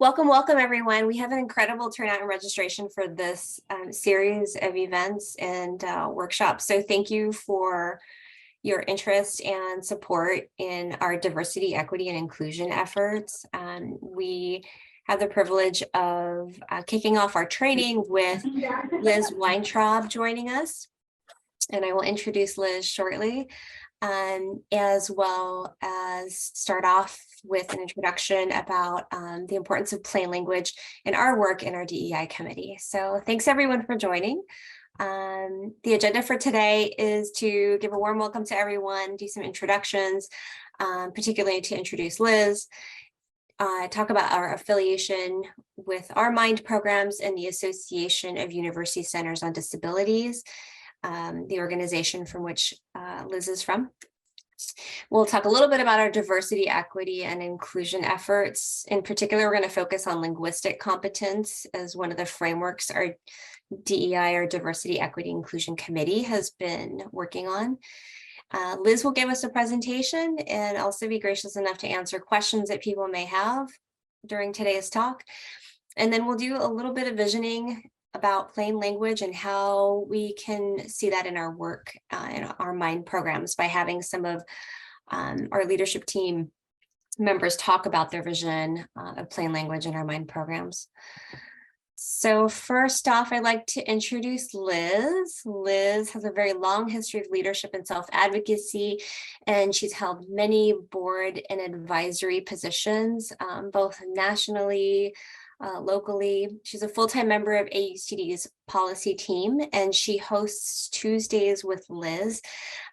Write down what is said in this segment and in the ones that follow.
Welcome, welcome everyone. We have an incredible turnout and registration for this series of events and workshops. So thank you for your interest and support in our diversity, equity, and inclusion efforts. We have the privilege of kicking off our training with Liz Weintraub joining us. And I will introduce Liz shortly, as well as start off with an introduction about the importance of plain language in our work in our DEI committee. So thanks everyone for joining. The agenda for today is to give a warm welcome to everyone, do some introductions, particularly to introduce Liz, talk about our affiliation with our MIND programs and the Association of University Centers on Disabilities, the organization from which Liz is from. We'll talk a little bit about our diversity, equity, and inclusion efforts. In particular, we're going to focus on linguistic competence as one of the frameworks our DEI, or Diversity, Equity, Inclusion Committee, has been working on. Liz will give us a presentation and also be gracious enough to answer questions that people may have during today's talk. And then we'll do a little bit of visioning about plain language and how we can see that in our work in our MIND programs by having some of our leadership team members talk about their vision of plain language in our MIND programs. So first off, I'd like to introduce Liz. Liz has a very long history of leadership and self-advocacy, and she's held many board and advisory positions, both nationally, locally. She's a full-time member of AUCD's policy team, and she hosts Tuesdays with Liz,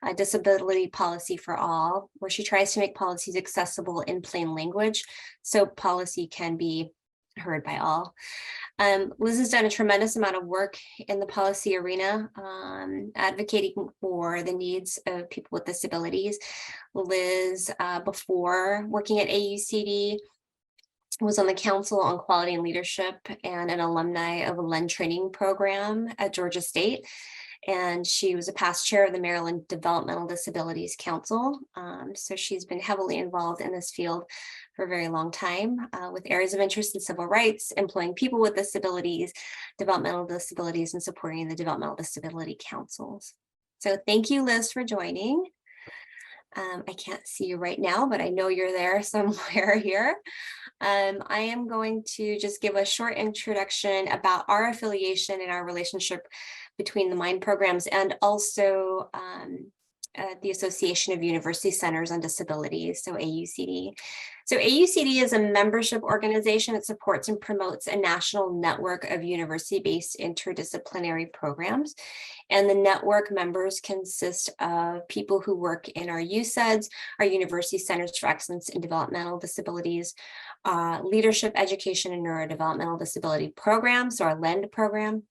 a Disability Policy for All, where she tries to make policies accessible in plain language so policy can be heard by all. Liz has done a tremendous amount of work in the policy arena, advocating for the needs of people with disabilities. Liz, before working at AUCD, was on the Council on Quality and Leadership and an alumni of a LEND training program at Georgia State. And she was a past chair of the Maryland Developmental Disabilities Council. So she's been heavily involved in this field for a very long time, with areas of interest in civil rights, employing people with disabilities, developmental disabilities, and supporting the developmental disability councils. So thank you, Liz, for joining. I can't see you right now, but I know you're there somewhere here. I am going to just give a short introduction about our affiliation and our relationship between the MIND programs and also the Association of University Centers on Disabilities, so AUCD. So AUCD is a membership organization. It supports and promotes a national network of university-based interdisciplinary programs. And the network members consist of people who work in our UCEDs, our University Centers for Excellence in Developmental Disabilities, Leadership, Education, and Neurodevelopmental Disability programs, so our LEND program,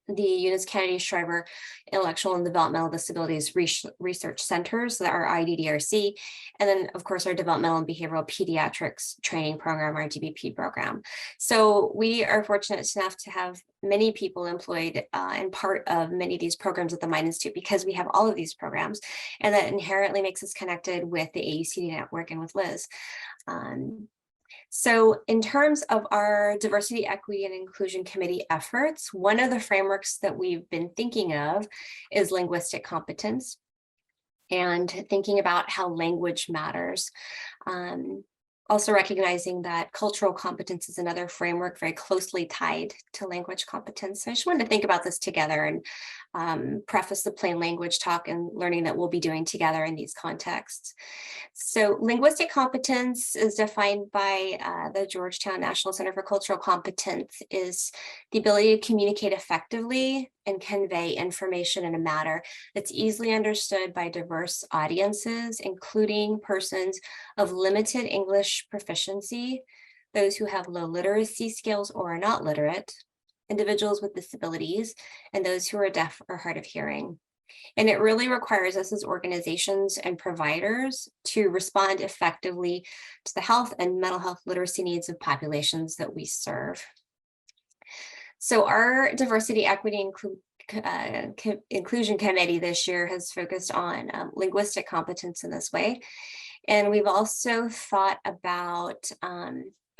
the Eunice Kennedy Shriver Intellectual and Developmental Disabilities Research Centers, so our IDDRC, and then of course our Developmental and Behavioral Pediatrics Training Program, our DBP program. So we are fortunate enough to have many people employed and part of many of these programs at the MIND Institute because we have all of these programs, and that inherently makes us connected with the AUCD network and with Liz. So in terms of our Diversity, Equity, and Inclusion Committee efforts, one of the frameworks that we've been thinking of is linguistic competence and thinking about how language matters. Also recognizing that cultural competence is another framework very closely tied to language competence. So I just wanted to think about this together and preface the plain language talk and learning that we'll be doing together in these contexts. So linguistic competence is defined by the Georgetown National Center for Cultural Competence is the ability to communicate effectively and convey information in a manner that's easily understood by diverse audiences, including persons of limited English proficiency, those who have low literacy skills or are not literate, individuals with disabilities, and those who are deaf or hard of hearing. And it really requires us as organizations and providers to respond effectively to the health and mental health literacy needs of populations that we serve. So our Diversity, Equity, Inclusion Committee this year has focused on linguistic competence in this way. And we've also thought about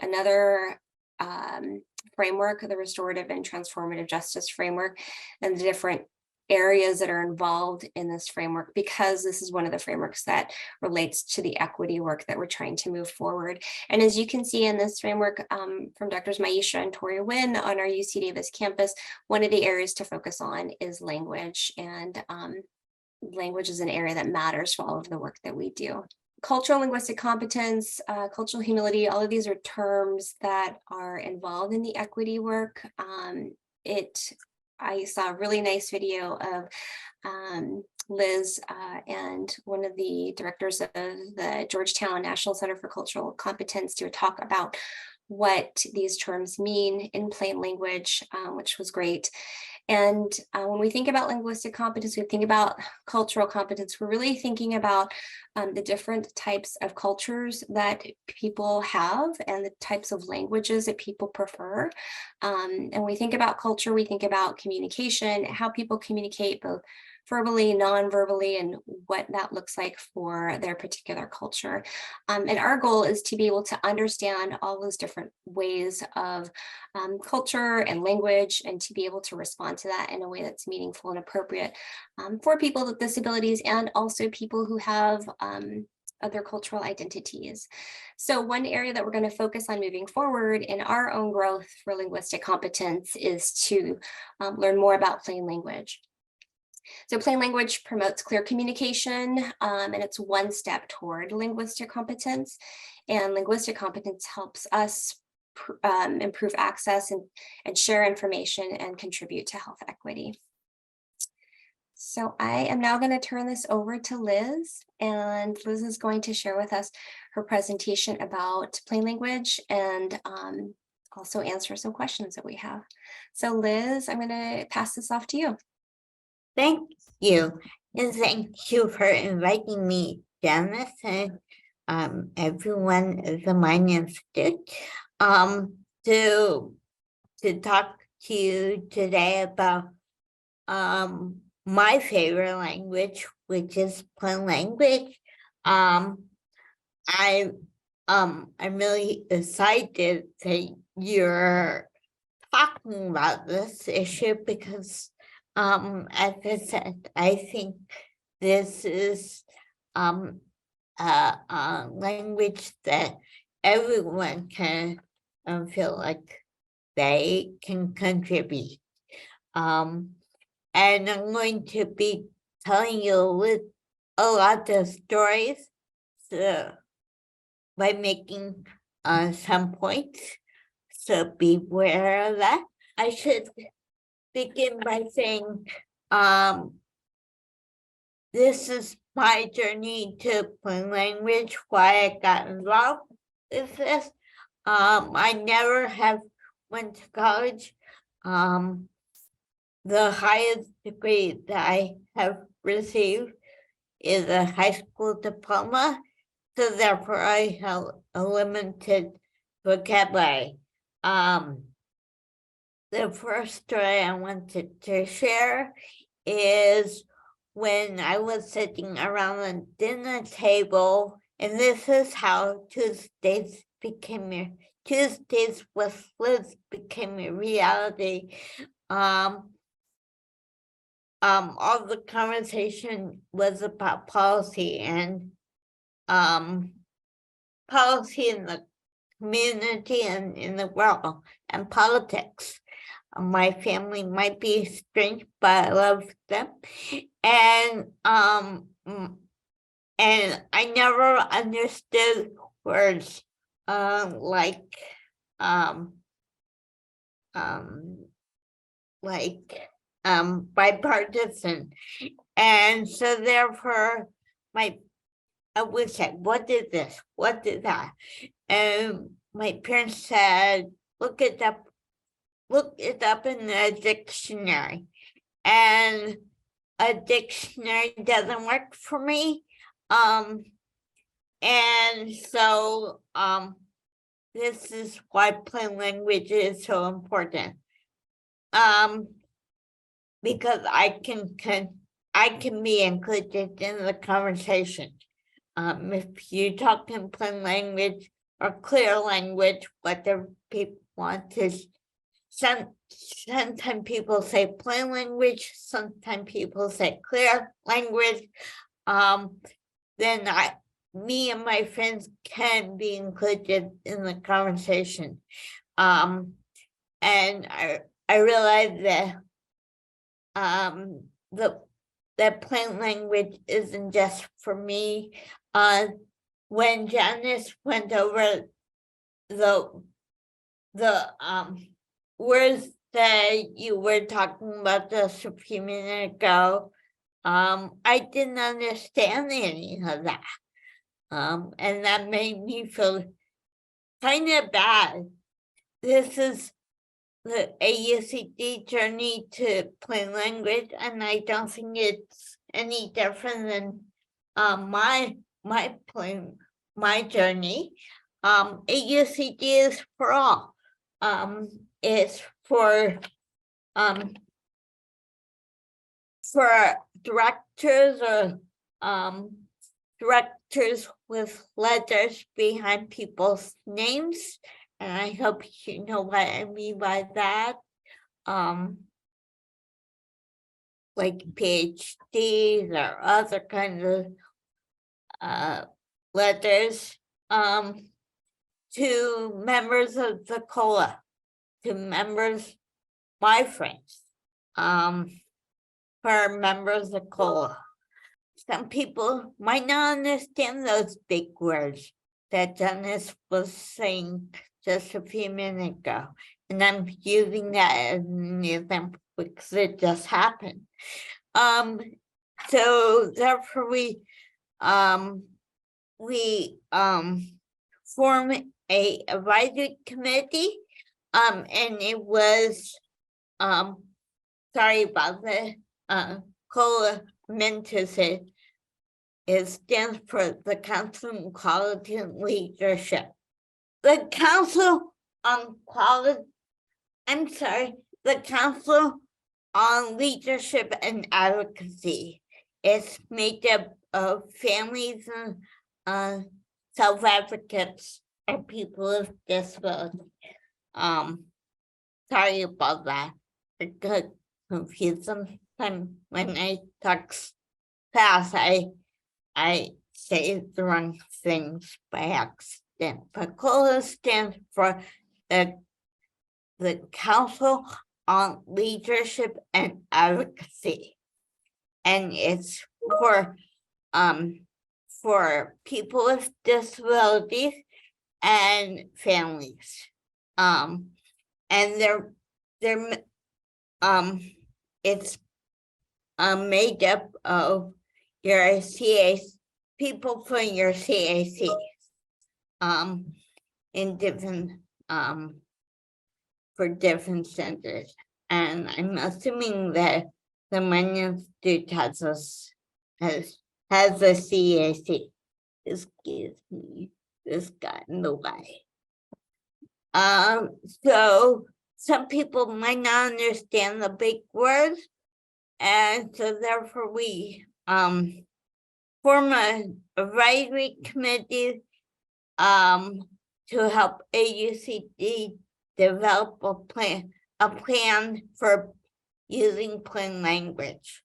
another framework, the restorative and transformative justice framework, and the different areas that are involved in this framework, because this is one of the frameworks that relates to the equity work that we're trying to move forward. And as you can see in this framework from Drs. Maisha and Tori Wynn on our UC Davis campus, one of the areas to focus on is language, and language is an area that matters for all of the work that we do. Cultural linguistic competence, cultural humility, all of these are terms that are involved in the equity work. I saw a really nice video of Liz and one of the directors of the Georgetown National Center for Cultural Competence to talk about what these terms mean in plain language, which was great. And when we think about linguistic competence, we think about cultural competence, we're really thinking about the different types of cultures that people have and the types of languages that people prefer. And when we think about culture, we think about communication, how people communicate both verbally, non-verbally, and what that looks like for their particular culture. And our goal is to be able to understand all those different ways of culture and language, and to be able to respond to that in a way that's meaningful and appropriate for people with disabilities, and also people who have other cultural identities. So one area that we're going to focus on moving forward in our own growth for linguistic competence is to learn more about plain language. So plain language promotes clear communication, and it's one step toward linguistic competence. And linguistic competence helps us improve access and share information and contribute to health equity. So I am now going to turn this over to Liz, and Liz is going to share with us her presentation about plain language and also answer some questions that we have. So Liz, I'm going to pass this off to you. Thank you, and thank you for inviting me, Janice, and everyone at the Mind Institute to talk to you today about my favorite language, which is plain language. I'm really excited that you're talking about this issue because as I said, I think this is a language that everyone can feel like they can contribute. And I'm going to be telling you a lot of stories by making some points, so beware of that. I should begin by saying this is my journey to plain language, why I got involved with this. I never have went to college. The highest degree that I have received is a high school diploma, so therefore I have a limited vocabulary. The first story I wanted to share is when I was sitting around the dinner table, and this is how Tuesdays with Liz became a reality. All the conversation was about policy and policy in the community and in the world and politics. My family might be strange, but I love them. And I never understood words like bipartisan. And so therefore I would say, what is this? What is that? And my parents said, look it up in the dictionary. And a dictionary doesn't work for me. And so this is why plain language is so important. Because I can be included in the conversation. If you talk in plain language, or clear language, whatever people want to. Sometimes people say plain language, sometimes people say clear language. Then me and my friends can be included in the conversation. And I realized that that plain language isn't just for me. When Janice went over the words that you were talking about just a few minutes ago, I didn't understand any of that. And that made me feel kind of bad. This is the AUCD journey to plain language, and I don't think it's any different than my journey. AUCD is for all. It's for directors or directors with letters behind people's names. And I hope you know what I mean by that. Like PhDs or other kinds of letters, to members of the COLA, to members, my friends, for members of COLA. Some people might not understand those big words that Dennis was saying just a few minutes ago. And I'm using that as an example because it just happened. So therefore we form a advisory committee, and it was sorry about the COLA meant to say it stands for the Council on Quality and Leadership. The Council on Quality, the Council on Leadership and Advocacy. It's made up of families and self-advocates and people with disabilities. Sorry about that. I got confused sometimes when I talk fast. I say the wrong things by accident. But COLA stands for the Council on Leadership and Advocacy, and it's for people with disabilities and families. And it's made up of your CAC, people from your CACs, in different for different centers. And I'm assuming that the Money Institute has a CAC. Excuse me, this got in the way. So some people might not understand the big words, and so therefore we form an advisory committee to help AUCD develop a plan for using plain language.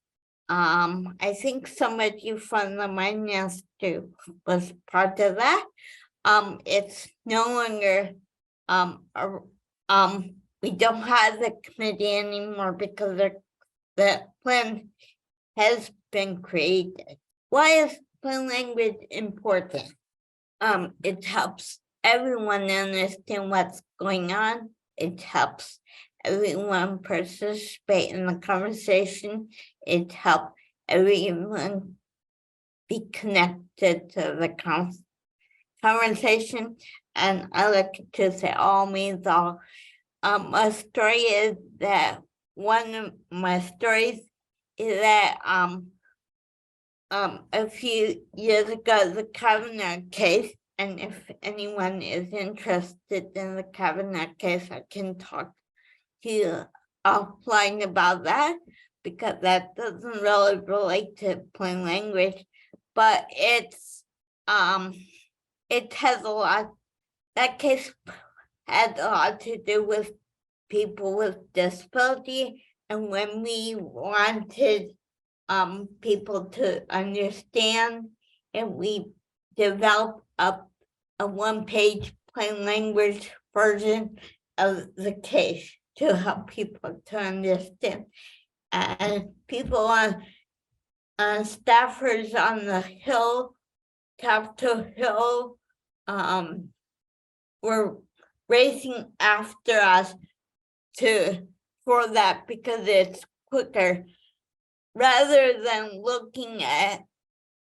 I think somebody from the Mind Institute was part of that. It's no longer we don't have the committee anymore because the plan has been created. Why is plain language important? It helps everyone understand what's going on. It helps everyone participate in the conversation. It helps everyone be connected to the conversation. And I like to say all means all. My story is that one of my stories is that a few years ago, the Kavanaugh case, and if anyone is interested in the Kavanaugh case, I can talk to you offline about that, because that doesn't really relate to plain language, but it has a lot that case had a lot to do with people with disability, and when we wanted people to understand, and we developed a one-page plain language version of the case to help people to understand. And people on staffers on the Hill, Capitol Hill, were racing after us for that because it's quicker, rather than looking at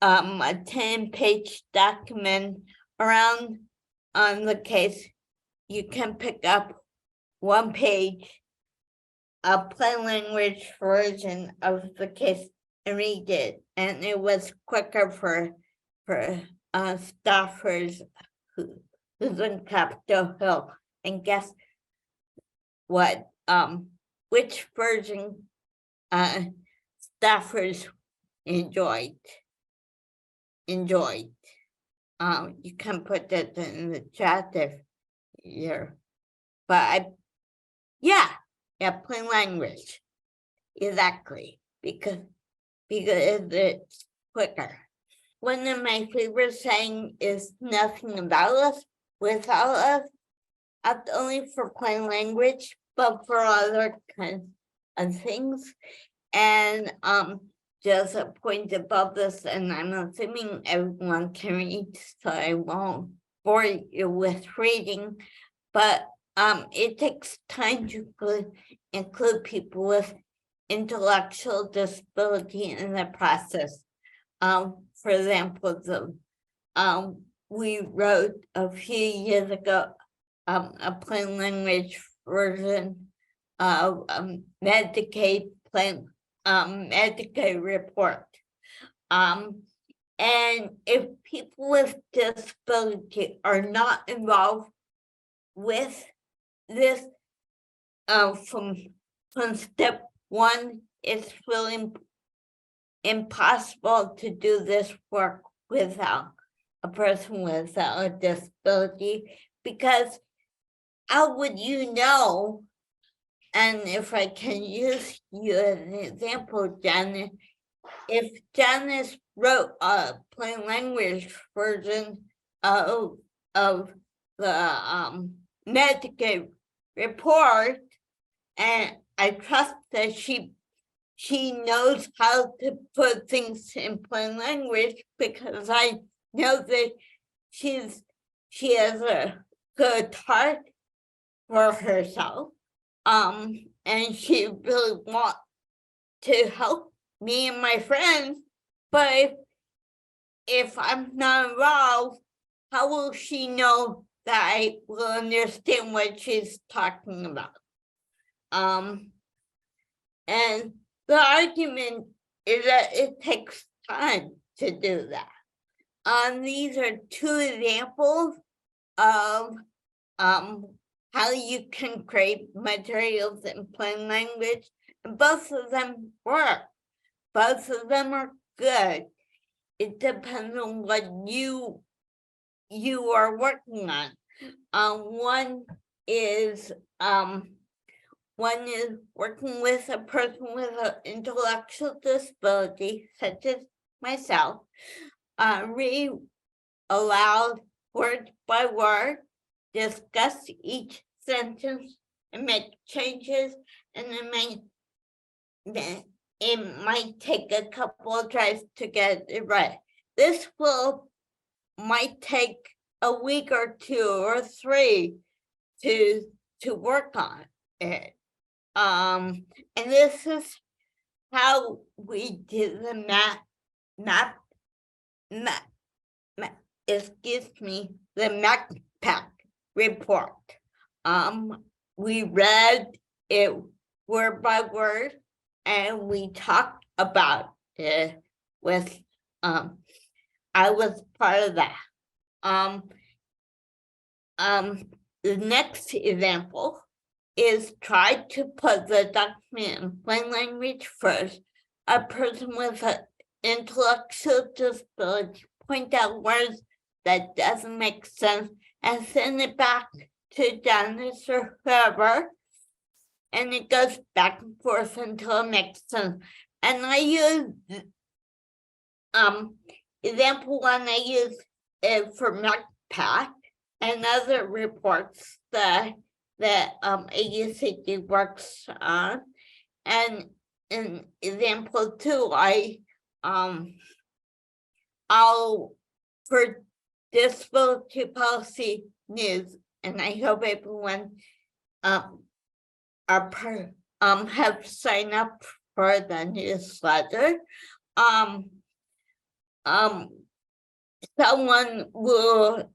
a 10-page document around on the case. You can pick up one page, a plain language version of the case, and read it, and it was quicker for staffers who's in Capitol Hill. And guess what? Which version staffers enjoyed? You can put that in the chat if you're, but yeah, plain language, exactly, because it's quicker. One of my favorite saying is nothing about us without us, not only for plain language, but for other kinds of things. And just a point above this, and I'm assuming everyone can read, so I won't bore you with reading, but it takes time to include people with intellectual disability in the process. For example, we wrote a few years ago a plain language version of Medicaid Medicaid report. And if people with disability are not involved with this from step one, it's really impossible to do this work without a person without a disability, because how would you know? And if I can use you as an example, Janice, if Janice wrote a plain language version of the Medicaid report, and I trust that she knows how to put things in plain language, because I know that she has a good heart for herself. And she really wants to help me and my friends, but if I'm not involved, how will she know that I will understand what she's talking about? And the argument is that it takes time to do that. These are two examples of how you can create materials in plain language, and both of them work. Both of them are good. It depends on what you are working on. One is working with a person with an intellectual disability, such as myself. Read aloud, word by word, discuss each sentence and make changes, and it might take a couple of tries to get it right. This might take a week or 2 or 3 to work on it. And this is how we did the the MACPAC report. We read it word by word, and we talked about it with I was part of that. The next example is try to put the document in plain language first. A person with an intellectual disability point out words that doesn't make sense and send it back to Dennis or whoever. And it goes back and forth until it makes sense. And I use example one, I use it for MacPack and other reports that AUCD works on. And in example two, I'll for disability policy news, and I hope everyone have signed up for the newsletter.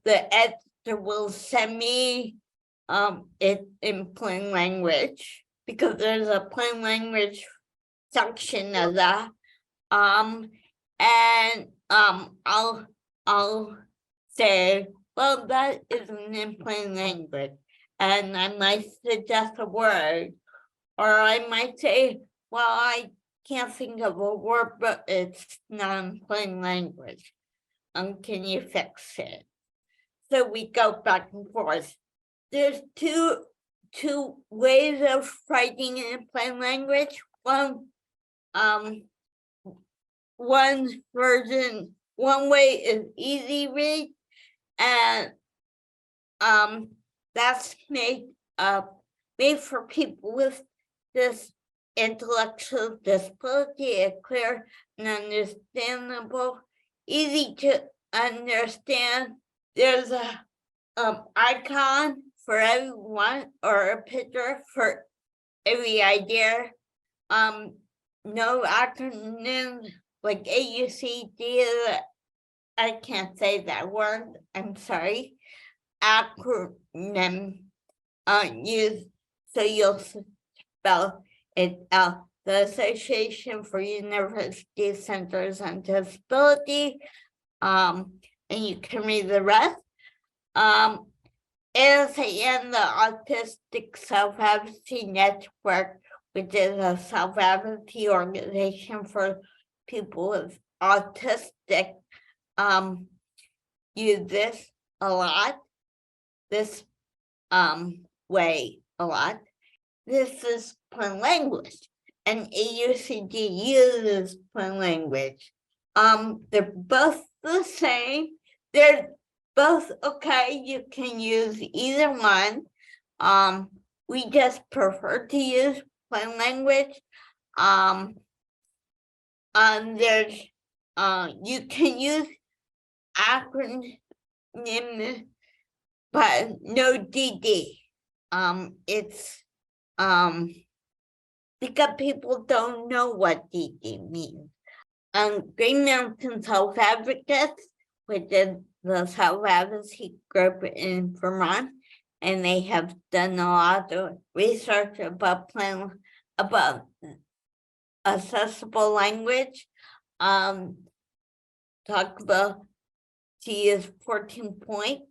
The editor will send me it in plain language, because there's a plain language section of that. I'll say, well, that isn't in plain language, and I might suggest a word, or I might say, well, I can't think of a word, but it's not in plain language. Can you fix it? So we go back and forth. There's two ways of writing in plain language. One way is easy read, and that's made for people with this intellectual disability. It's clear and understandable, easy to understand. There's a icon for everyone, or a picture for every idea. No acronyms like AUCD. I can't say that word, I'm sorry. Acronym used, so you'll spell it out. The Association for University Centers on Disability, and you can read the rest. AUCD, the Autistic Self-Advocacy Network, which is a self-advocacy organization for people with autistic, use this a lot, this way a lot. This is plain language, and AUCD uses plain language. They're both the same. They're both okay. You can use either one. We just prefer to use plain language. There's you can use acronym, but no DD. It's because people don't know what DD means. Green Mountain Self-Advocates, which is the self-advocacy group in Vermont, and they have done a lot of research about accessible language. Talk about to use 14-point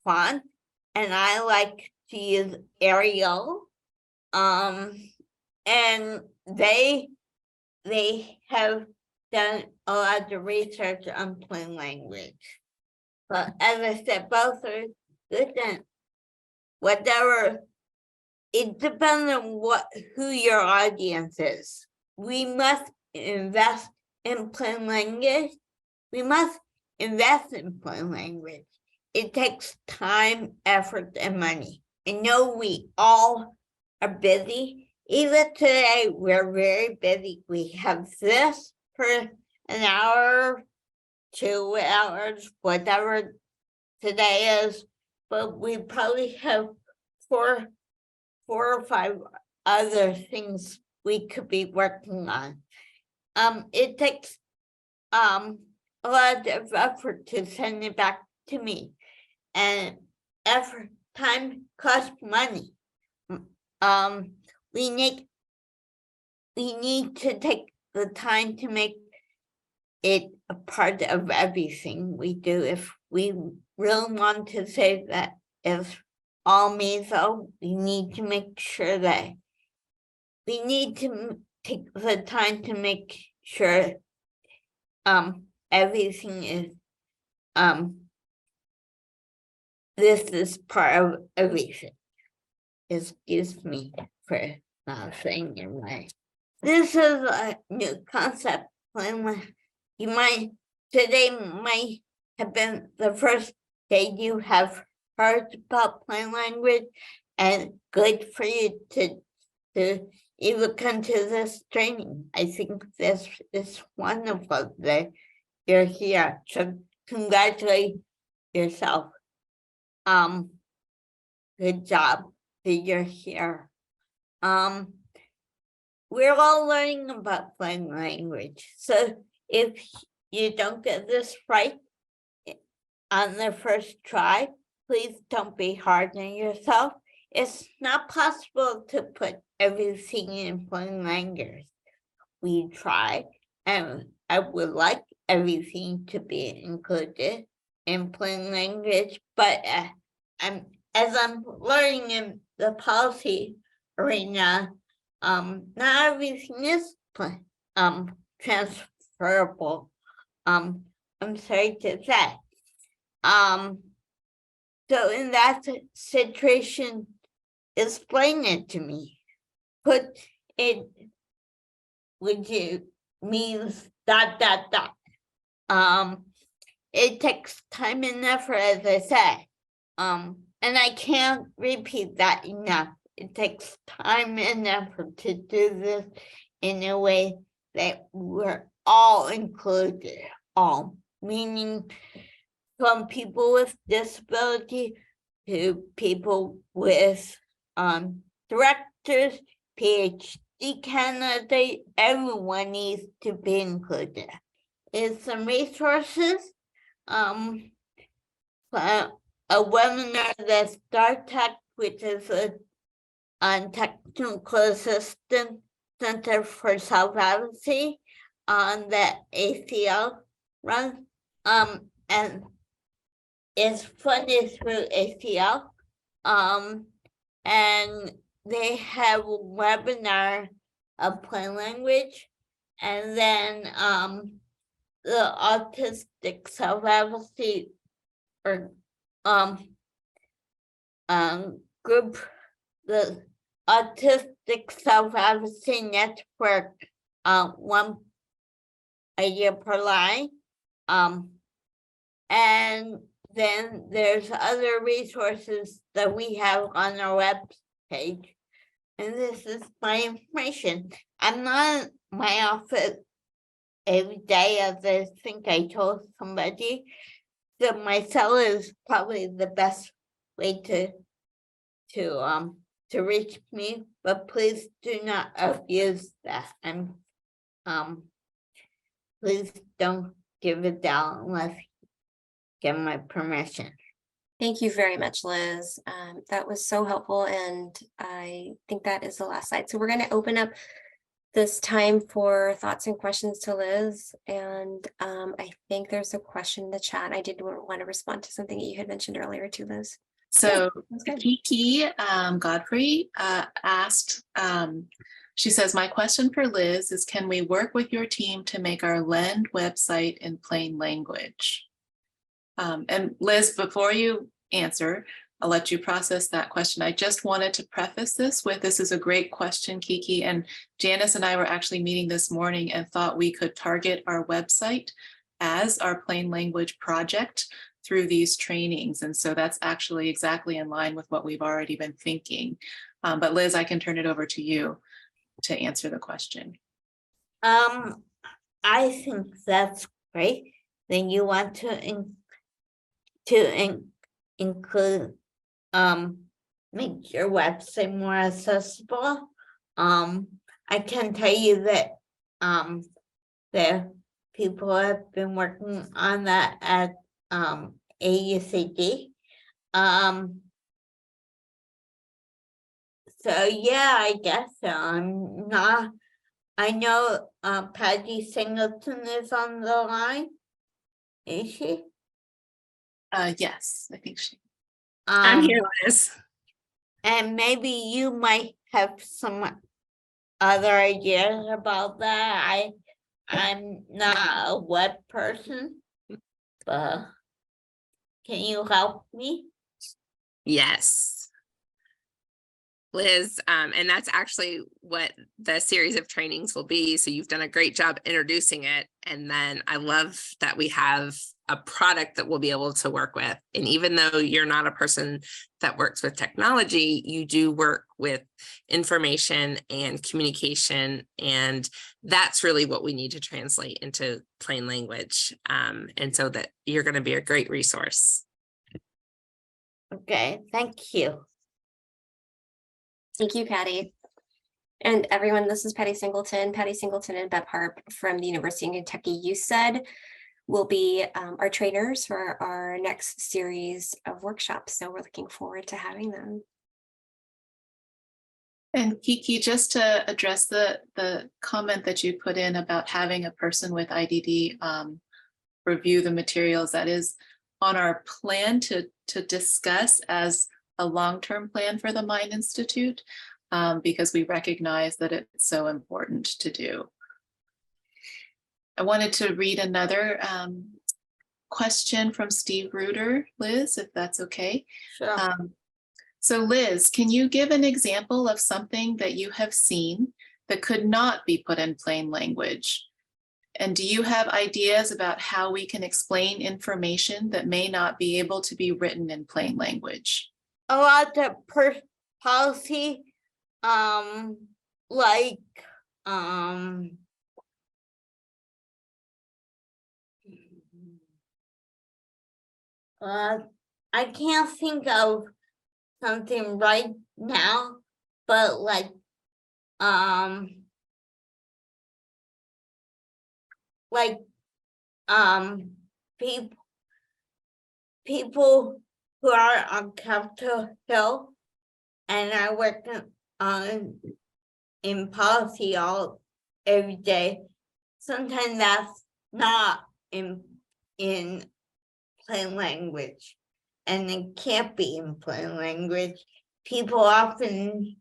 font, and I like to use Arial. And they have done a lot of research on plain language. But as I said, both are good, and whatever, it depends on who your audience is. We must invest in plain language. We must invest in plain language. It takes time, effort, and money. I know we all are busy. Even today, we're very busy. We have this for an hour, 2 hours, whatever today is, but we probably have four or five other things we could be working on. It takes a lot of effort to send it back to me, and effort, time costs money. We need to take the time to make it a part of everything we do. If we really want to say that it's all meso, we need to make sure that we need to take the time to make sure everything is this is part of everything. Excuse me for not saying it right. This is a new concept. Today might have been the first day you have heard about plain language, and good for you to even come to this training. I think this is wonderful that you're here. So congratulate yourself. Good job that you're here. We're all learning about plain language. So if you don't get this right on the first try, please don't be hard on yourself. It's not possible to put everything in plain language. We try, and I would like everything to be included in plain language, but as I'm learning in the policy arena, not everything is transferable. I'm sorry to say. So in that situation, explain it to me. Put it, would you means ... It takes time and effort, as I said. And I can't repeat that enough. It takes time and effort to do this in a way that we're all included, all, meaning from people with disability to people with directors, PhD candidates, everyone needs to be included. In some resources, a webinar that's StarTech, which is a technical assistant center for self-advocacy on the ACL run, and is funded through ACL, and they have a webinar of plain language, and then the autistic self-advocacy or group, the autistic self-advocacy network, one idea per line, and then there's other resources that we have on our web page, and this is my information. I'm not in my office every day, as I think I told somebody. So my cell is probably the best way to reach me, but please do not abuse that. And please don't give it down unless you get my permission. Thank you very much, Liz. That was so helpful, and I think that is the last slide. So we're going to open up this time for thoughts and questions to Liz, and I think there's a question in the chat. I did want to respond to something that you had mentioned earlier too, Liz. So Kiki Godfrey asked, she says, my question for Liz is, can we work with your team to make our LEND website in plain language? And Liz, before you answer, I'll let you process that question. I just wanted to preface this with, this is a great question, Kiki, and Janice and I were actually meeting this morning and thought we could target our website as our plain language project through these trainings. And so that's actually exactly in line with what we've already been thinking. But Liz, I can turn it over to you to answer the question. I think that's great. Then you want to include, make your website more accessible. I can tell you that the people have been working on that at AUCD. So yeah, I guess so. I know Patty Singleton is on the line. Is she? Yes, I think she. I'm here, Liz. And maybe you might have some other ideas about that. I'm not a web person, but can you help me? Yes. Liz, and that's actually what the series of trainings will be. So you've done a great job introducing it. And then I love that we have a product that we'll be able to work with. And even though you're not a person that works with technology, you do work with information and communication. And that's really what we need to translate into plain language. And so that you're going to be a great resource. Okay, thank you. Thank you, Patty. And everyone, this is Patty Singleton and Bev Harp from the University of Kentucky UCED will be our trainers for our next series of workshops. So we're looking forward to having them. And Kiki, just to address the comment that you put in about having a person with IDD review the materials, that is on our plan to discuss as a long-term plan for the Mind Institute, because we recognize that it's so important to do. I wanted to read another question from Steve Reuter, Liz, if that's okay. Sure. So Liz, can you give an example of something that you have seen that could not be put in plain language? And do you have ideas about how we can explain information that may not be able to be written in plain language? A lot of policy, like, I can't think of something right now, but like, people who are on Capitol Hill and are working in policy every day. Sometimes that's not in plain language, and it can't be in plain language. People often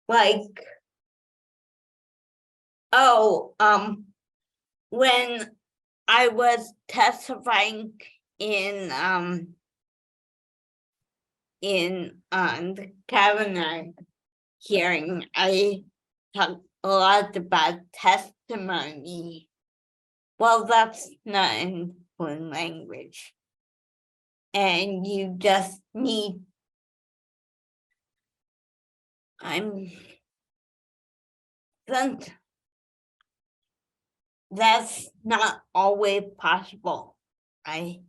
like, when I was testifying in the Kavanaugh hearing, I talked a lot about testimony. Well, that's not in plain language. And you just need, that's not always possible. I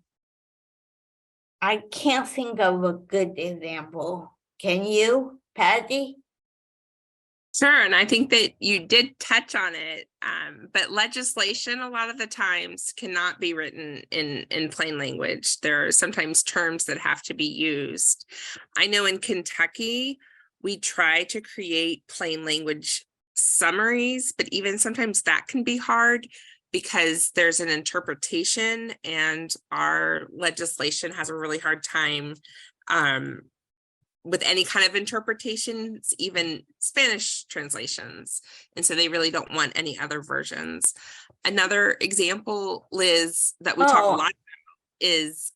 can't think of a good example. Can you, Patty? Sure, and I think that you did touch on it, but legislation a lot of the times cannot be written in plain language. There are sometimes terms that have to be used. I know in Kentucky, we try to create plain language summaries, but even sometimes that can be hard because there's an interpretation, and our legislation has a really hard time with any kind of interpretations, even Spanish translations. And so they really don't want any other versions. Another example, Liz, that we talk a lot about is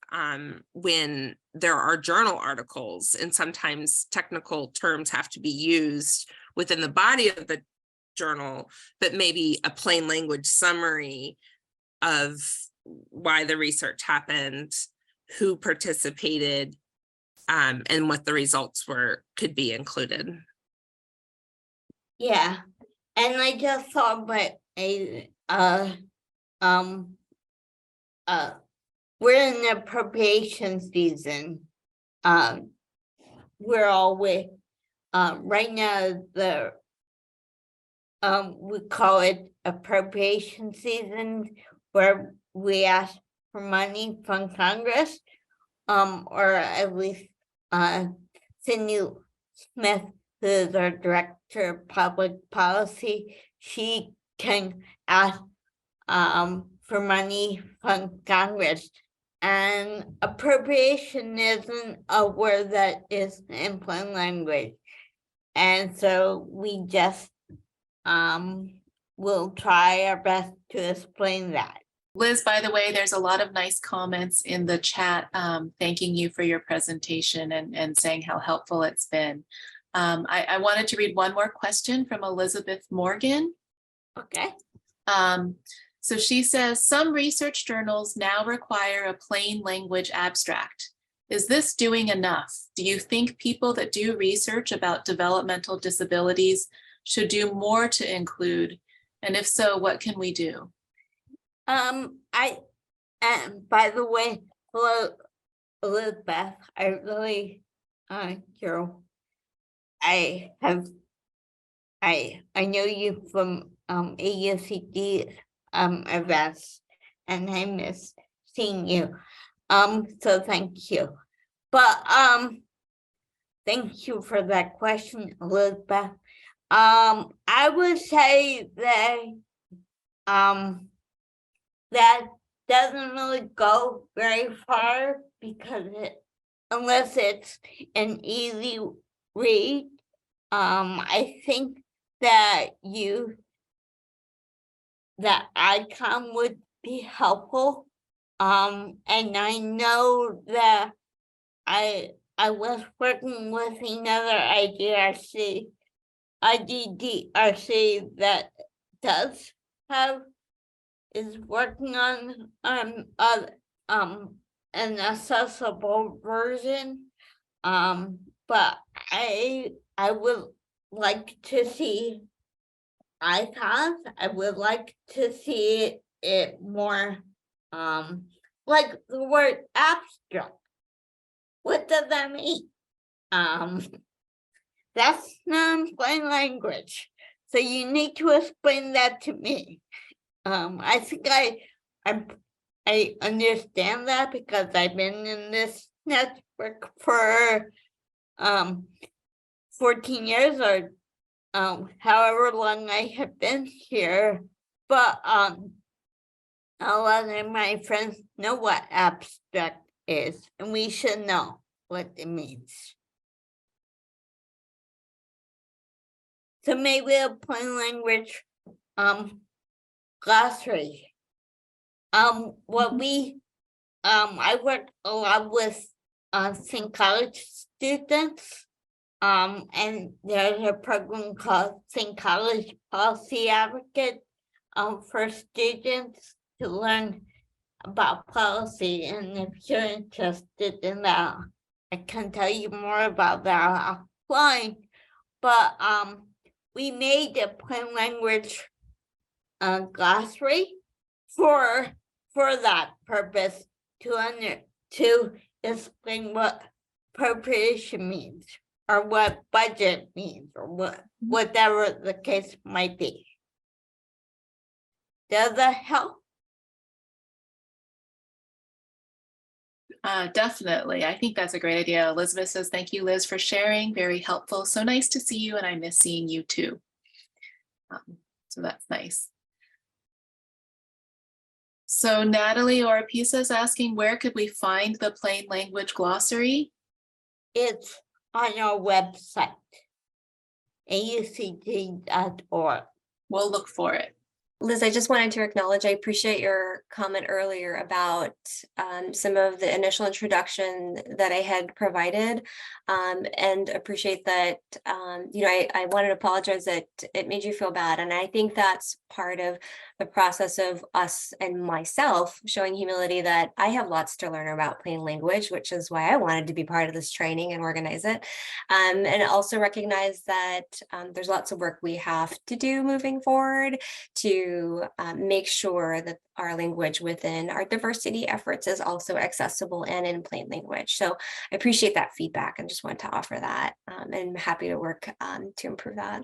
when there are journal articles, and sometimes technical terms have to be used within the body of the journal, but maybe a plain language summary of why the research happened, who participated, and what the results were could be included. Yeah, and I just thought about we're in the appropriation season. We're always right now we call it appropriation season, where we ask for money from Congress, or at least Cindy Smith, who is our director of public policy, she can ask for money from Congress. And appropriation isn't a word that is in plain language. And so we just will try our best to explain that. Liz, by the way, there's a lot of nice comments in the chat thanking you for your presentation and saying how helpful it's been. I wanted to read one more question from Elizabeth Morgan. Okay. So she says, some research journals now require a plain language abstract. Is this doing enough? Do you think people that do research about developmental disabilities should do more to include? And if so, what can we do? By the way, hello, Elizabeth. I really, I know you from AUCD events, and I miss seeing you. So thank you. But thank you for that question, Elizabeth. I would say that that doesn't really go very far because unless it's an easy read, I think that that icon would be helpful. And I know that I was working with another IDDRC that is working on an accessible version. But I would like to see icons. I would like to see it more like the word abstract. What does that mean? That's non-plain language. So you need to explain that to me. I think I understand that because I've been in this network for 14 years or however long I have been here. But a lot of my friends know what abstract is, and we should know what it means. So maybe a plain language glossary. What we I work a lot with St. College students. And there's a program called St. College Policy Advocate for students to learn about policy. And if you're interested in that, I can tell you more about that offline. But we made a plain language glossary for that purpose to explain what appropriation means, or what budget means, or whatever the case might be. Does that help? Definitely. I think that's a great idea. Elizabeth says, thank you, Liz, for sharing. Very helpful. So nice to see you, and I miss seeing you too. So that's nice. So Natalie Orpisa is asking, where could we find the plain language glossary? It's on our website, aucd.org. We'll look for it. Liz, I just wanted to acknowledge, I appreciate your comment earlier about some of the initial introduction that I had provided, and appreciate that, I wanted to apologize that it made you feel bad. And I think that's part of the process of us and myself showing humility that I have lots to learn about plain language, which is why I wanted to be part of this training and organize it. And also recognize that there's lots of work we have to do moving forward to make sure that our language within our diversity efforts is also accessible and in plain language. So I appreciate that feedback and just wanted to offer that, and I'm happy to work to improve that.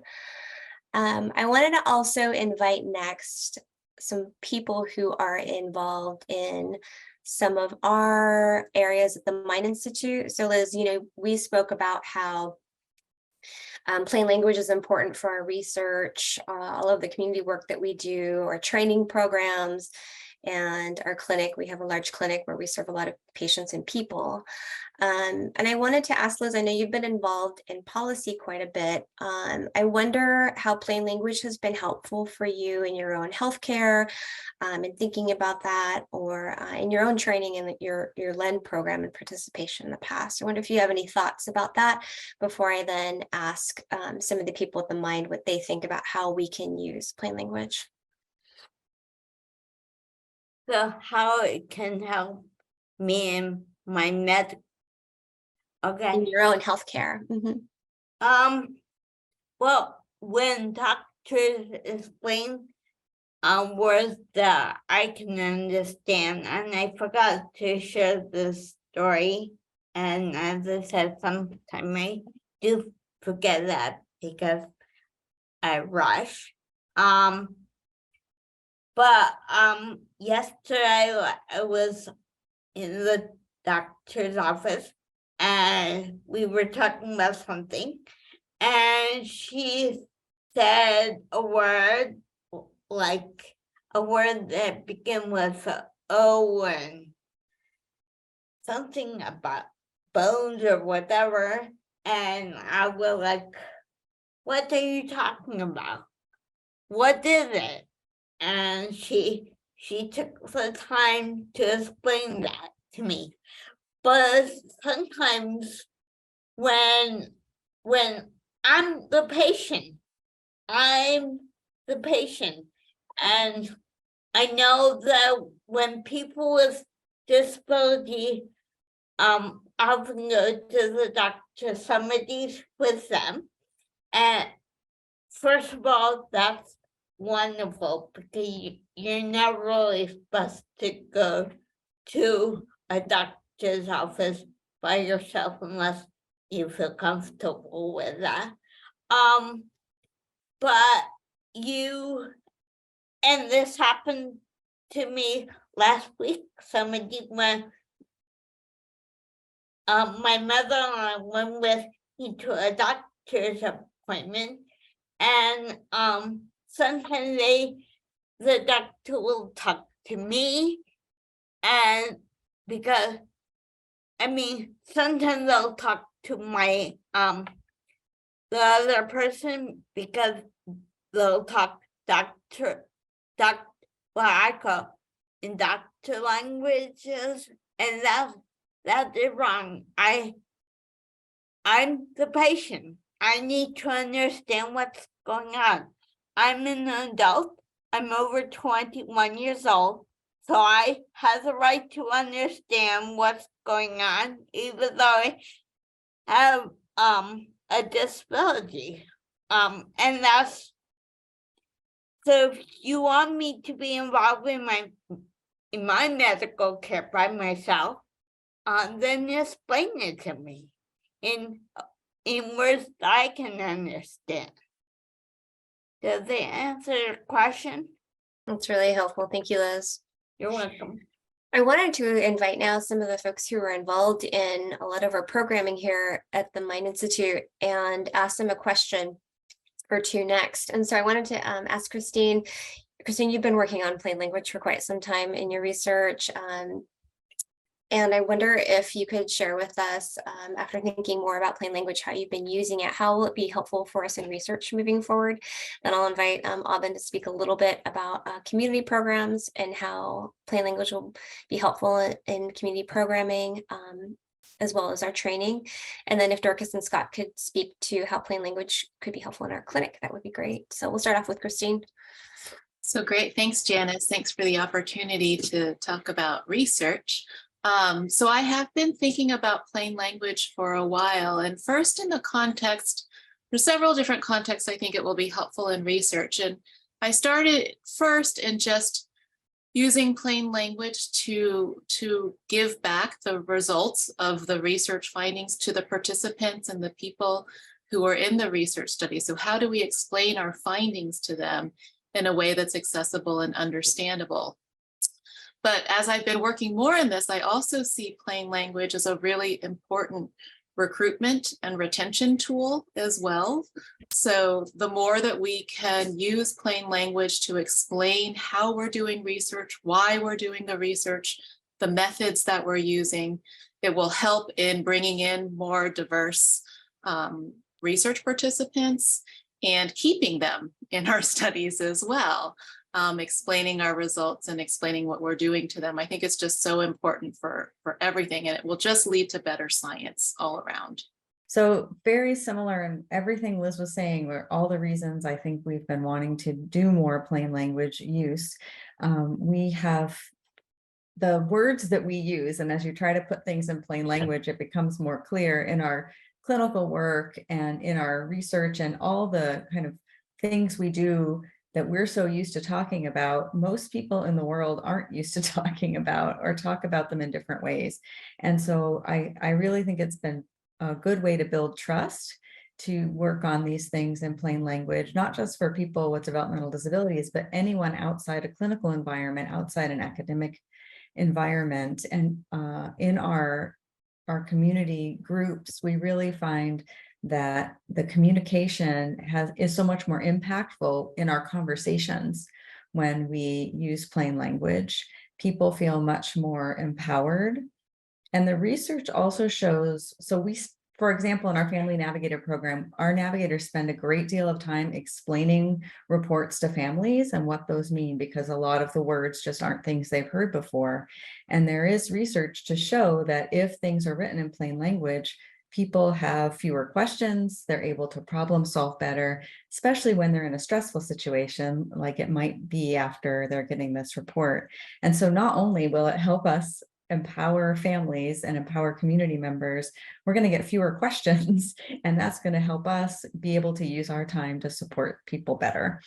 I wanted to also invite next some people who are involved in some of our areas at the Mind Institute. So Liz, we spoke about how plain language is important for our research, all of the community work that we do, our training programs, and our clinic. We have a large clinic where we serve a lot of patients and people. And I wanted to ask Liz, I know you've been involved in policy quite a bit. I wonder how plain language has been helpful for you in your own healthcare, and thinking about that, or in your own training in your LEND program and participation in the past. I wonder if you have any thoughts about that before I then ask some of the people at the Mind what they think about how we can use plain language. So how it can help me in my okay. In your own healthcare. Mhm. Well, when doctors explain words that I can understand, and I forgot to share this story, and as I said, sometimes I do forget that because I rush. But yesterday I was in the doctor's office and we were talking about something, and she said a word, like a word that began with O and something about bones or whatever, and I was like, what are you talking about? What is it? And she took the time to explain that to me. But sometimes when I'm the patient, and I know that when people with disability often go to the doctor, somebody's with them, and first of all, that's wonderful because you're not really supposed to go to a doctor's office by yourself unless you feel comfortable with that. But and this happened to me last week. Somebody went, my mother and I went with me to a doctor's appointment, and sometimes the doctor will talk to me, and because sometimes they'll talk to my the other person because they'll talk what I call in doctor languages, and that's wrong. I'm the patient. I need to understand what's going on. I'm an adult. I'm over 21 years old, so I have the right to understand what's going on, even though I have a disability. And that's, so if you want me to be involved in my medical care by myself, then explain it to me in words that I can understand. Does it answer your question? That's really helpful. Thank you, Liz. You're welcome. I wanted to invite now some of the folks who are involved in a lot of our programming here at the Mind Institute and ask them a question or two next. And so I wanted to ask Christine. Christine, you've been working on plain language for quite some time in your research. And I wonder if you could share with us, after thinking more about plain language, how you've been using it, how will it be helpful for us in research moving forward? Then I'll invite Aubin to speak a little bit about community programs and how plain language will be helpful in community programming, as well as our training. And then if Dorcas and Scott could speak to how plain language could be helpful in our clinic, that would be great. So we'll start off with Christine. So great. Thanks, Janice. Thanks for the opportunity to talk about research. So I have been thinking about plain language for a while, and first in the context, there's several different contexts I think it will be helpful in research. And I started first in just using plain language to give back the results of the research findings to the participants and the people who are in the research study. So how do we explain our findings to them in a way that's accessible and understandable? But as I've been working more in this, I also see plain language as a really important recruitment and retention tool as well. So the more that we can use plain language to explain how we're doing research, why we're doing the research, the methods that we're using. It will help in bringing in more diverse research participants and keeping them in our studies as well, explaining our results and explaining what we're doing to them. I think it's just so important for everything, and it will just lead to better science all around. So very similar in everything Liz was saying, were all the reasons I think we've been wanting to do more plain language use. We have the words that we use, and as you try to put things in plain language, it becomes more clear in our clinical work and in our research and all the kind of things we do that we're so used to talking about. Most people in the world aren't used to talking about, or talk about them in different ways. And so I really think it's been a good way to build trust, to work on these things in plain language, not just for people with developmental disabilities, but anyone outside a clinical environment, outside an academic environment. And in our community groups, we really find that the communication is so much more impactful in our conversations when we use plain language. People feel much more empowered. And the research also shows, for example, in our Family Navigator program, our navigators spend a great deal of time explaining reports to families and what those mean, because a lot of the words just aren't things they've heard before. And there is research to show that if things are written in plain language, people have fewer questions, they're able to problem solve better, especially when they're in a stressful situation, like it might be after they're getting this report. And so not only will it help us empower families and empower community members, we're going to get fewer questions, and that's going to help us be able to use our time to support people better.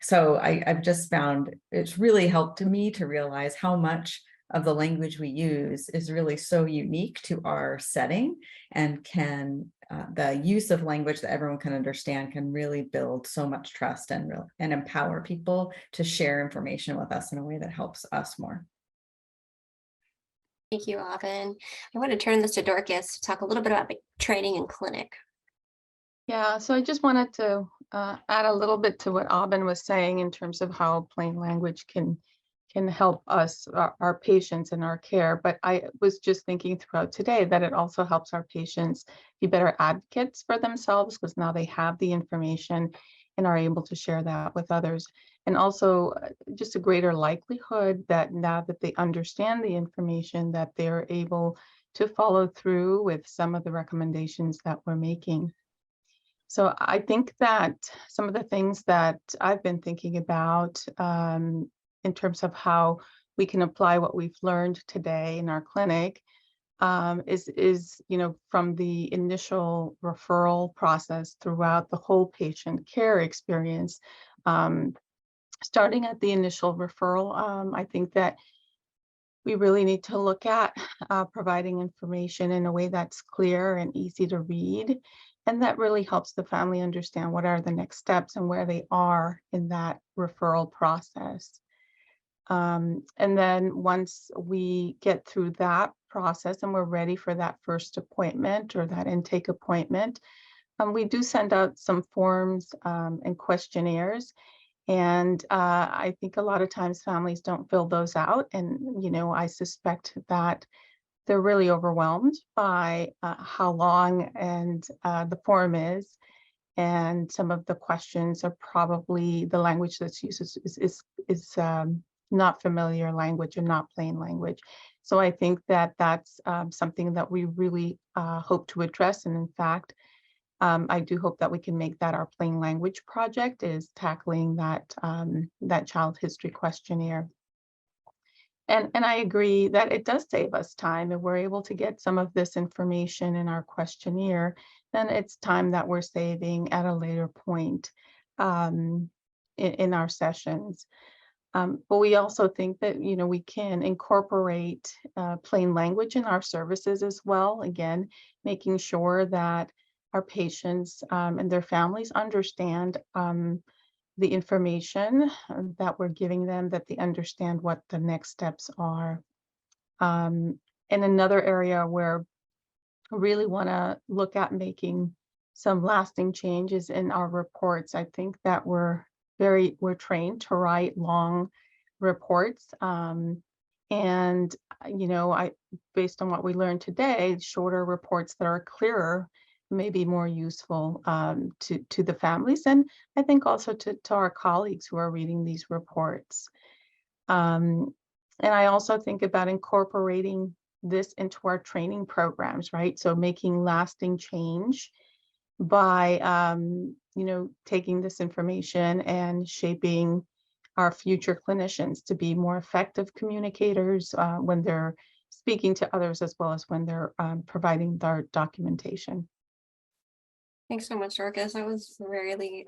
So I've just found it's really helped me to realize how much of the language we use is really so unique to our setting, and the use of language that everyone can understand can really build so much trust and empower people to share information with us in a way that helps us more. Thank you, Aubin. I want to turn this to Dorcas to talk a little bit about training in clinic. Yeah, so I just wanted to add a little bit to what Aubin was saying in terms of how plain language can help us, our patients in our care. But I was just thinking throughout today that it also helps our patients be better advocates for themselves, because now they have the information and are able to share that with others. And also just a greater likelihood that now that they understand the information, that they're able to follow through with some of the recommendations that we're making. So I think that some of the things that I've been thinking about in terms of how we can apply what we've learned today in our clinic is from the initial referral process throughout the whole patient care experience. Starting at the initial referral, I think that we really need to look at providing information in a way that's clear and easy to read. And that really helps the family understand what are the next steps and where they are in that referral process. And then once we get through that process and we're ready for that first appointment or that intake appointment, we do send out some forms and questionnaires. And I think a lot of times families don't fill those out. And, I suspect that they're really overwhelmed by how long and the form is. And some of the questions are probably the language that's used is not familiar language and not plain language. So I think that that's something that we really hope to address. And in fact, I do hope that we can make that our plain language project, is tackling that child history questionnaire. And I agree that it does save us time, and we're able to get some of this information in our questionnaire. Then it's time that we're saving at a later point in our sessions. But we also think that we can incorporate plain language in our services as well. Again, making sure that our patients and their families understand the information that we're giving them, that they understand what the next steps are. And another area where I really want to look at making some lasting changes in our reports. I think that we're trained to write long reports. And, based on what we learned today, shorter reports that are clearer may be more useful to the families, and I think also to our colleagues who are reading these reports. And I also think about incorporating this into our training programs, right? So making lasting change by, taking this information and shaping our future clinicians to be more effective communicators when they're speaking to others, as well as when they're providing their documentation. Thanks so much, Dorcas. That was a really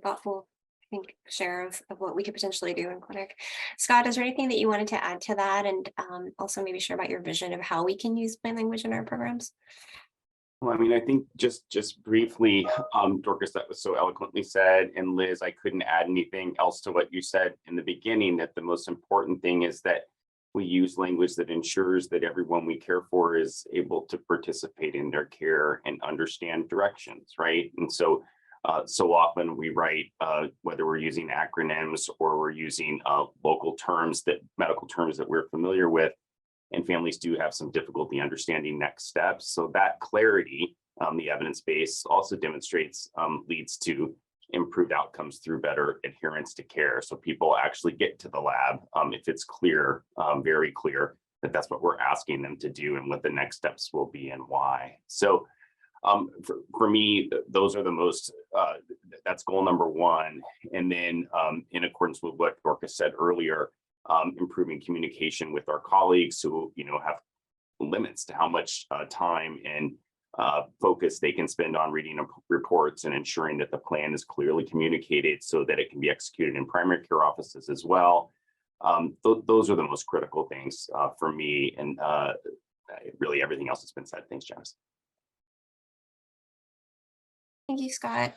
thoughtful, I think, share of what we could potentially do in clinic. Scott, is there anything that you wanted to add to that, and also maybe share about your vision of how we can use plain language in our programs? Well, I mean, I think just briefly, Dorcas, that was so eloquently said, and Liz, I couldn't add anything else to what you said in the beginning, that the most important thing is that we use language that ensures that everyone we care for is able to participate in their care and understand directions, right? And so often we write, whether we're using acronyms or we're using local terms, medical terms that we're familiar with, and families do have some difficulty understanding next steps. So that clarity, the evidence base also demonstrates, leads to improved outcomes through better adherence to care. So people actually get to the lab if it's clear, very clear, that that's what we're asking them to do and what the next steps will be and why. So for me, those are the most, that's goal number one. And then in accordance with what Dorcas said earlier, improving communication with our colleagues who have limits to how much time and focus they can spend on reading reports, and ensuring that the plan is clearly communicated so that it can be executed in primary care offices as well. Those are the most critical things for me, and really everything else has been said. Thanks, Janice. Thank you, Scott.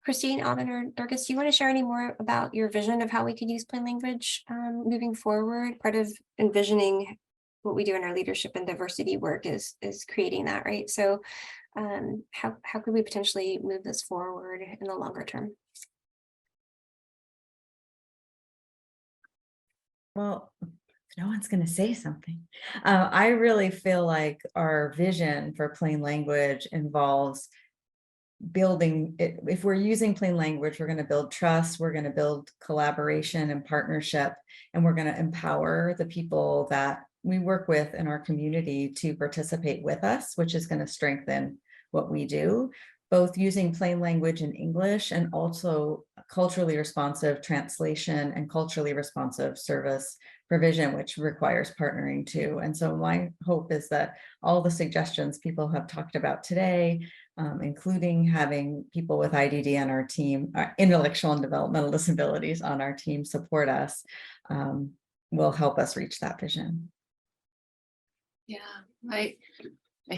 Christine, Alvin, or Dorcas, do you want to share any more about your vision of how we could use plain language moving forward? Part of envisioning what we do in our leadership and diversity work is creating that, right? So how could we potentially move this forward in the longer term? Well, no one's going to say something. I really feel like our vision for plain language involves building it. If we're using plain language, we're going to build trust, we're going to build collaboration and partnership, and we're going to empower the people that we work with in our community to participate with us, which is going to strengthen what we do, both using plain language in English and also culturally responsive translation and culturally responsive service provision, which requires partnering too. And so my hope is that all the suggestions people have talked about today, including having people with IDD on our team, intellectual and developmental disabilities on our team support us, will help us reach that vision. Yeah, I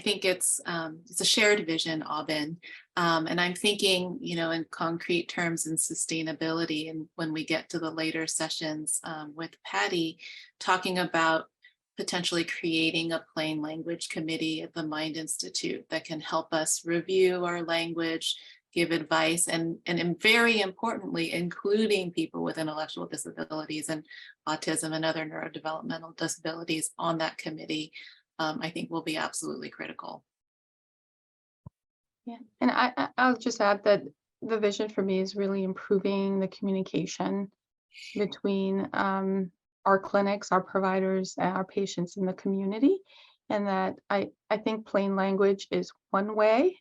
think it's a shared vision, Aubin, and I'm thinking, in concrete terms and sustainability. And when we get to the later sessions with Patty, talking about potentially creating a plain language committee at the Mind Institute that can help us review our language, give advice, and very importantly, including people with intellectual disabilities and autism and other neurodevelopmental disabilities on that committee. I think will be absolutely critical. Yeah, and I'll just add that the vision for me is really improving the communication between our clinics, our providers, and our patients in the community. And that I think plain language is one way.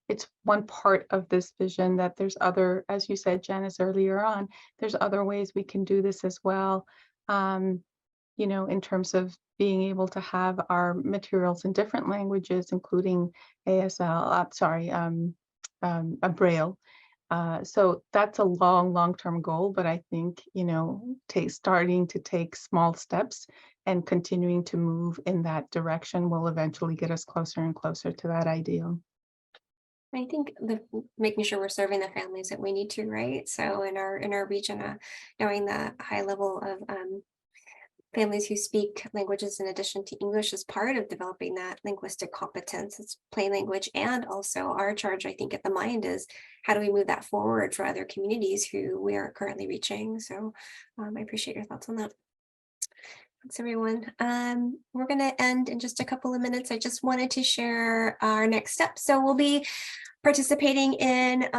It's one part of this vision, that there's other, as you said, Janice, earlier on, there's other ways we can do this as well. In terms of being able to have our materials in different languages, including a Braille. So that's a long-term goal, but I think, starting to take small steps and continuing to move in that direction will eventually get us closer and closer to that ideal. I think making sure we're serving the families that we need to, right? So in our region, knowing the high level of families who speak languages in addition to English is part of developing that linguistic competence. It's plain language, and also our charge, I think, at the Mind is how do we move that forward for other communities who we aren't currently reaching. So I appreciate your thoughts on that. Thanks, everyone. We're going to end in just a couple of minutes. I just wanted to share our next step. So we'll be participating in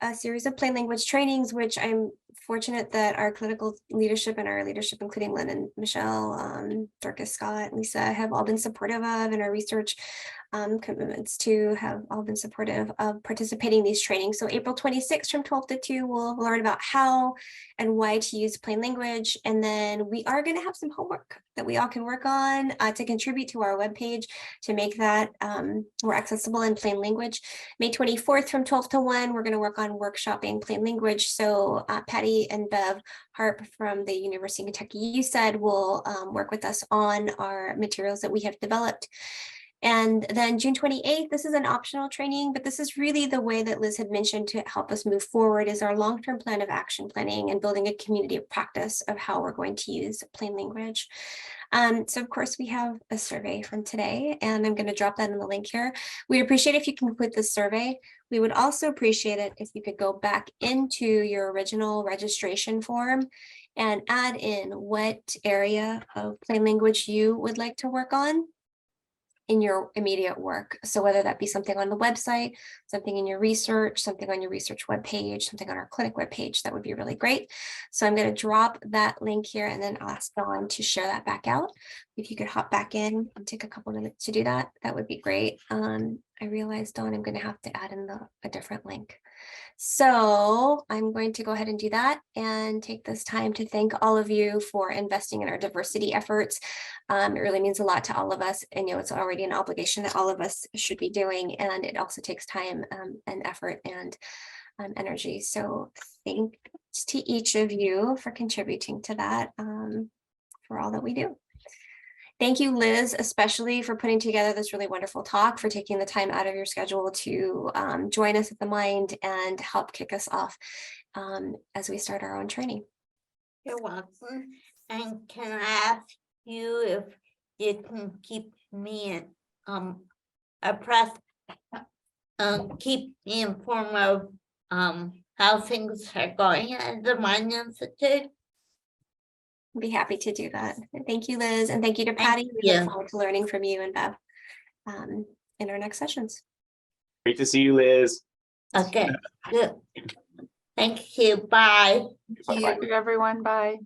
a series of plain language trainings, which I'm fortunate that our clinical leadership and our leadership, including Lynn and Michelle, Dorcas, Scott, Lisa, have all been supportive of, and our research commitments to have all been supportive of participating in these trainings. So April 26th from 12 to 2, we'll learn about how and why to use plain language. And then we are going to have some homework that we all can work on to contribute to our webpage to make that more accessible in plain language. May 24th from 12 to 1, we're going to work on workshopping plain language. So Patty and Bev Harp from the University of Kentucky UCED will work with us on our materials that we have developed. And then June 28th, this is an optional training, but this is really the way that Liz had mentioned to help us move forward is our long-term plan of action planning and building a community of practice of how we're going to use plain language. So of course we have a survey from today, and I'm going to drop that in the link here. We'd appreciate if you can complete this survey. We would also appreciate it if you could go back into your original registration form and add in what area of plain language you would like to work on in your immediate work. So whether that be something on the website, something in your research, something on your research webpage, something on our clinic webpage, that would be really great. So I'm going to drop that link here and then ask Dawn to share that back out. If you could hop back in and take a couple minutes to do that, that would be great. I realized, Dawn, I'm going to have to add in a different link. So I'm going to go ahead and do that and take this time to thank all of you for investing in our diversity efforts. It really means a lot to all of us, and it's already an obligation that all of us should be doing, and it also takes time and effort and energy. So thanks to each of you for contributing to that, for all that we do. Thank you, Liz, especially for putting together this really wonderful talk, for taking the time out of your schedule to join us at the Mind and help kick us off as we start our own training. You're welcome. And can I ask you if you can keep me abreast, keep me informed of how things are going at the Mind Institute? I'd be happy to do that. Thank you, Liz, and thank you to Patty. We look forward to learning from you and Bev in our next sessions. Great to see you, Liz. Okay, good. Thank you. Bye. Thank you, everyone. Bye.